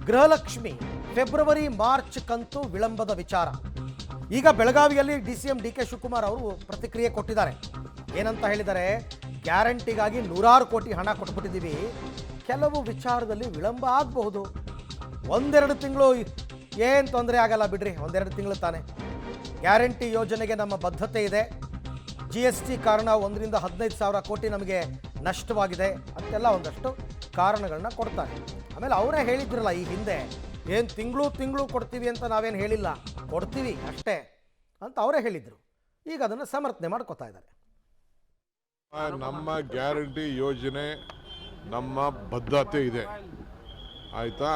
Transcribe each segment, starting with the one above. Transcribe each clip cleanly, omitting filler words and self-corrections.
Gruhalakshmi February March ಕಂತು ವಿಳಂಬದ ವಿಚಾರ. ಈಗ ಬೆಳಗಾವಿಯಲ್ಲಿ DCM DK ಶಿವಕುಮಾರ್ ಅವರು ಪ್ರತಿಕ್ರಿಯೆ ಕೊಟ್ಟಿದ್ದಾರೆ. ಏನಂತ ಹೇಳಿದರೆ, ಗ್ಯಾರಂಟಿಗಾಗಿ 100 ಕೋಟಿ ಹಣ ಕೊಟ್ಬಿಟ್ಟಿದ್ದೀವಿ, ಕೆಲವು ವಿಚಾರದಲ್ಲಿ ವಿಳಂಬ ಆಗಬಹುದು, ಒಂದೆರಡು ತಿಂಗಳು ಏನು ತೊಂದರೆ ಆಗಲ್ಲ ಬಿಡ್ರಿ, ಒಂದೆರಡು ತಿಂಗಳು ತಾನೆ. ಗ್ಯಾರಂಟಿ ಯೋಜನೆಗೆ ನಮ್ಮ ಬದ್ಧತೆ ಇದೆ, GST ಕಾರಣ 1 ರಿಂದ 15,000 ಕೋಟಿ ನಮಗೆ ನಷ್ಟವಾಗಿದೆ ಅಂತೆಲ್ಲ ಒಂದಷ್ಟು ಕಾರಣಗಳನ್ನ ಕೊಡ್ತಾರೆ. ಆಮೇಲೆ ಅವರೇ ಹೇಳಿದ್ರಲ್ಲ ಈ ಹಿಂದೆ, ಏನು ತಿಂಗಳು ಕೊಡ್ತೀವಿ ಅಂತ ನಾವೇನು ಹೇಳಿಲ್ಲ, ಕೊಡ್ತೀವಿ ಅಷ್ಟೇ ಅಂತ ಅವರೇ ಹೇಳಿದರು. ಈಗ ಅದನ್ನು ಸಮರ್ಥನೆ ಮಾಡ್ಕೋತಾ ಇದ್ದಾರೆ. ನಮ್ಮ ಗ್ಯಾರಂಟಿ ಯೋಜನೆ ನಮ್ಮ ಬದ್ಧತೆ ಇದೆ, ಆಯಿತಾ.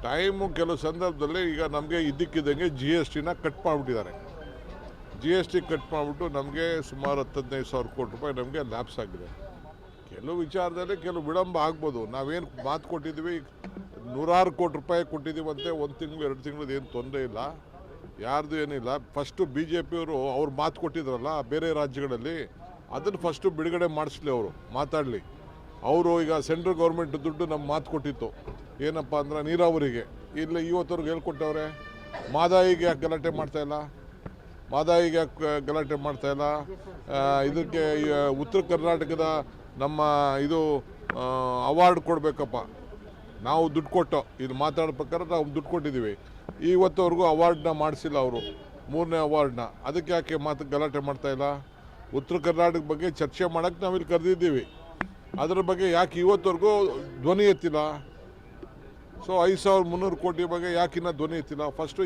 ಟೈಮು ಕೆಲವು ಸಂದರ್ಭದಲ್ಲಿ ಈಗ ನಮಗೆ ಇದ್ದಕ್ಕಿದ್ದಂಗೆ GSTನ ಕಟ್ ಮಾಡಿಬಿಟ್ಟಿದ್ದಾರೆ. GST ಕಟ್ ಮಾಡಿಬಿಟ್ಟು ನಮಗೆ ಸುಮಾರು 10-15,000 ಕೋಟಿ ರೂಪಾಯಿ ನಮಗೆ ಲ್ಯಾಪ್ಸ್ ಆಗಿದೆ. ಕೆಲವು ವಿಚಾರದಲ್ಲಿ ಕೆಲವು ವಿಳಂಬ ಆಗ್ಬೋದು. ನಾವೇನು ಮಾತು ಕೊಟ್ಟಿದ್ದೀವಿ, 100 ಕೋಟಿ ರೂಪಾಯಿ ಕೊಟ್ಟಿದ್ದೀವಂತೆ, 1 ತಿಂಗಳು 2 ತಿಂಗಳದ್ದು ಏನು ತೊಂದರೆ ಇಲ್ಲ, ಯಾರ್ದು ಏನಿಲ್ಲ. ಫಸ್ಟು BJP ಅವರು ಅವ್ರು ಮಾತು ಕೊಟ್ಟಿದ್ರಲ್ಲ ಬೇರೆ ರಾಜ್ಯಗಳಲ್ಲಿ, ಅದನ್ನು ಫಸ್ಟು ಬಿಡುಗಡೆ ಮಾಡಿಸ್ಲಿ, ಅವರು ಮಾತಾಡಲಿ. ಅವರು ಈಗ ಸೆಂಟ್ರಲ್ ಗೌರ್ಮೆಂಟ್ ದುಡ್ಡು ನಮ್ಮ ಮಾತು ಕೊಟ್ಟಿತ್ತು, ಏನಪ್ಪ ಅಂದ್ರೆ ನೀರಾವರಿಗೆ. ಇಲ್ಲ ಇವತ್ತವ್ರಿಗೆ ಹೇಳ್ಕೊಟ್ಟವ್ರೆ, ಮಾದಾಯಿಗೆ ಯಾಕೆ ಗಲಾಟೆ ಮಾಡ್ತಾಯಿಲ್ಲ, ಮಾದಾಯಿಗೆ ಯಾಕೆ ಗಲಾಟೆ ಮಾಡ್ತಾಯಿಲ್ಲ. ಇದಕ್ಕೆ ಉತ್ತರ ಕರ್ನಾಟಕದ ನಮ್ಮ ಇದು ಅವಾರ್ಡ್ ಕೊಡಬೇಕಪ್ಪ, ನಾವು ದುಡ್ಡು ಕೊಟ್ಟು ಇದು ಮಾತಾಡೋ ಪ್ರಕಾರ ನಾವು ದುಡ್ಡು ಕೊಟ್ಟಿದ್ದೀವಿ, ಇವತ್ತವರೆಗೂ ಅವಾರ್ಡ್ನ ಮಾಡಿಸಿಲ್ಲ ಅವರು, 3ನೇ ಅವಾರ್ಡ್ನ. ಅದಕ್ಕೆ ಯಾಕೆ ಗಲಾಟೆ ಮಾಡ್ತಾಯಿಲ್ಲ? ಉತ್ತರ ಕರ್ನಾಟಕ ಬಗ್ಗೆ ಚರ್ಚೆ ಮಾಡೋಕ್ಕೆ ನಾವಿಲ್ಲಿ ಕರೆದಿದ್ದೀವಿ, ಅದರ ಬಗ್ಗೆ ಯಾಕೆ ಇವತ್ತವರೆಗೂ ಧ್ವನಿ ಎತ್ತಿಲ್ಲ? ಸೊ 5,300 ಕೋಟಿ ಬಗ್ಗೆ ಯಾಕಿನ್ನ ಧ್ವನಿ ಎತ್ತಿಲ್ಲ? ಫಸ್ಟು